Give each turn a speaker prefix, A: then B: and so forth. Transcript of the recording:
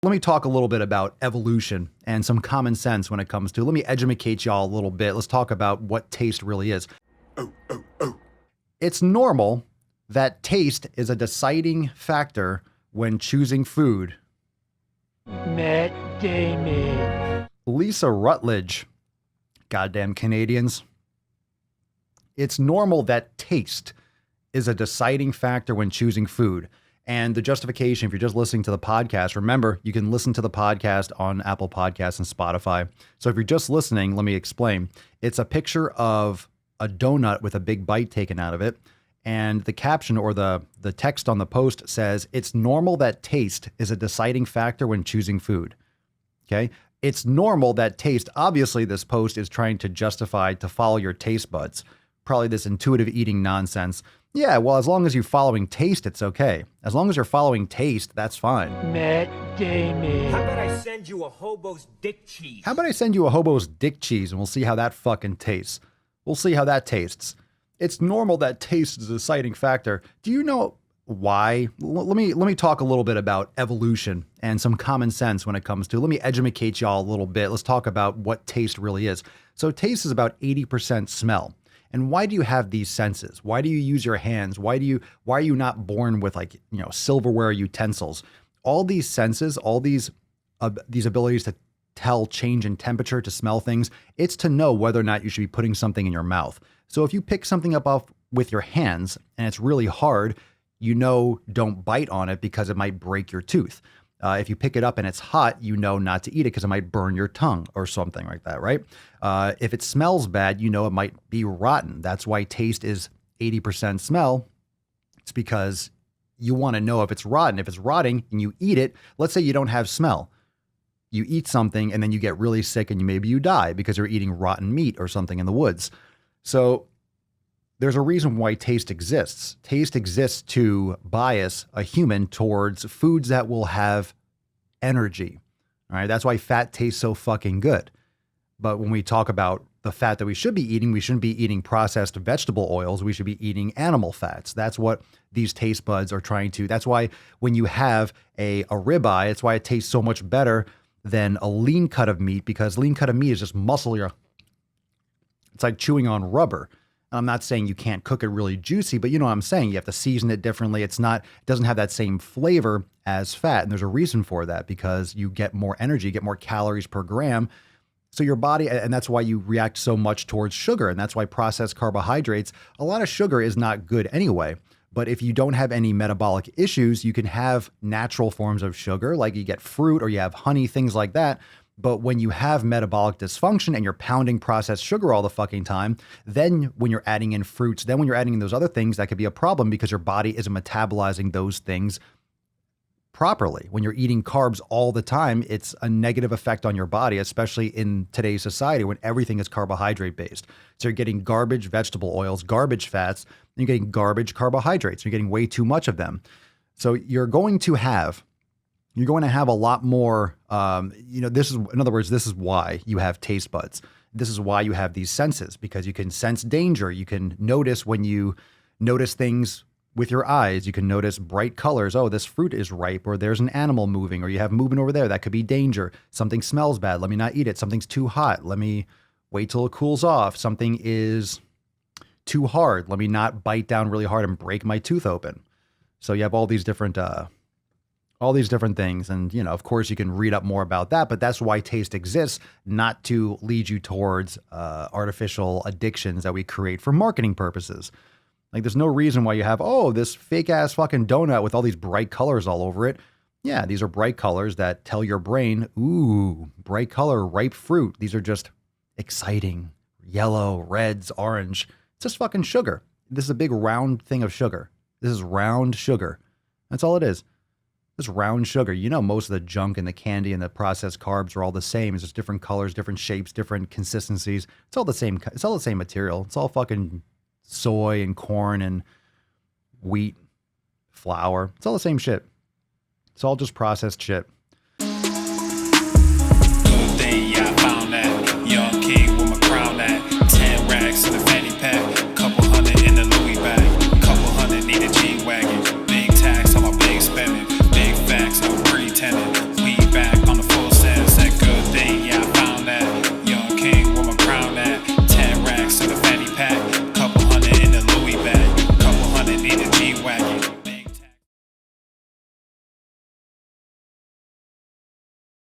A: Let me talk a little bit about evolution and some common sense when it comes to, let me educate y'all a little bit. Let's talk about what taste really is. It's normal that taste is a deciding factor when choosing food.
B: Matt Damon.
A: Lisa Rutledge, goddamn Canadians. It's normal that taste is a deciding factor when choosing food. And the justification, if you're just listening to the podcast, remember, you can listen to the podcast on Apple Podcasts and Spotify. So if you're just listening, let me explain. It's a picture of a donut with a big bite taken out of it. And the caption or the text on the post says, it's normal that taste is a deciding factor when choosing food. Okay. It's normal that taste, obviously this post is trying to justify to follow your taste buds, probably this intuitive eating nonsense. Yeah, well, as long as you're following taste, it's okay. As long as you're following taste, that's fine.
B: Matt Damon.
C: How about I send you a hobo's dick cheese?
A: How about I send you a hobo's dick cheese and we'll see how that fucking tastes. We'll see how that tastes. It's normal that taste is a deciding factor. Do you know why? Let me talk a little bit about evolution and some common sense when it comes to, let me educate y'all a little bit. Let's talk about what taste really is. So taste is about 80% smell. And why do you have these senses? Why do you use your hands? Why are you not born with silverware utensils? All these senses, all these abilities to tell change in temperature, to smell things, it's to know whether or not you should be putting something in your mouth. So if you pick something up off with your hands and it's really hard, don't bite on it because it might break your tooth. If you pick it up and it's hot, not to eat it because it might burn your tongue or something like that, right? If it smells bad, it might be rotten. That's why taste is 80% smell. It's because you want to know if it's rotten. If it's rotting and you eat it, let's say you don't have smell. You eat something and then you get really sick and maybe you die because you're eating rotten meat or something in the woods. So there's a reason why taste exists. Taste exists to bias a human towards foods that will have energy. All right. That's why fat tastes so fucking good. But when we talk about the fat that we should be eating, we shouldn't be eating processed vegetable oils. We should be eating animal fats. That's what these taste buds are trying to. That's why when you have a ribeye, it's why it tastes so much better than a lean cut of meat, because lean cut of meat is just muscle. It's like chewing on rubber. I'm not saying you can't cook it really juicy, but you know what I'm saying? You have to season it differently. It doesn't have that same flavor as fat. And there's a reason for that, because you get more energy, you get more calories per gram. So your body, and that's why you react so much towards sugar. And that's why processed carbohydrates, a lot of sugar is not good anyway. But if you don't have any metabolic issues, you can have natural forms of sugar, like you get fruit or you have honey, things like that. But when you have metabolic dysfunction and you're pounding processed sugar all the fucking time, then when you're adding in fruits, then when you're adding in those other things, that could be a problem because your body isn't metabolizing those things properly. When you're eating carbs all the time, it's a negative effect on your body, especially in today's society when everything is carbohydrate based. So you're getting garbage vegetable oils, garbage fats, and you're getting garbage carbohydrates. You're getting way too much of them. So you're going to have a lot more, in other words, this is why you have taste buds. This is why you have these senses, because you can sense danger. You can notice when you notice things with your eyes. You can notice bright colors. Oh, this fruit is ripe, or there's an animal moving, or you have movement over there. That could be danger. Something smells bad. Let me not eat it. Something's too hot. Let me wait till it cools off. Something is too hard. Let me not bite down really hard and break my tooth open. So you have all these different things. And, of course you can read up more about that, but that's why taste exists, not to lead you towards artificial addictions that we create for marketing purposes. Like there's no reason why you have, this fake ass fucking donut with all these bright colors all over it. Yeah, these are bright colors that tell your brain, ooh, bright color, ripe fruit. These are just exciting, yellow, reds, orange. It's just fucking sugar. This is a big round thing of sugar. This is round sugar. That's all it is. This round sugar. Most of the junk and the candy and the processed carbs are all the same. It's just different colors, different shapes, different consistencies. It's all the same. It's all the same material. It's all fucking soy and corn and wheat, flour. It's all the same shit. It's all just processed shit.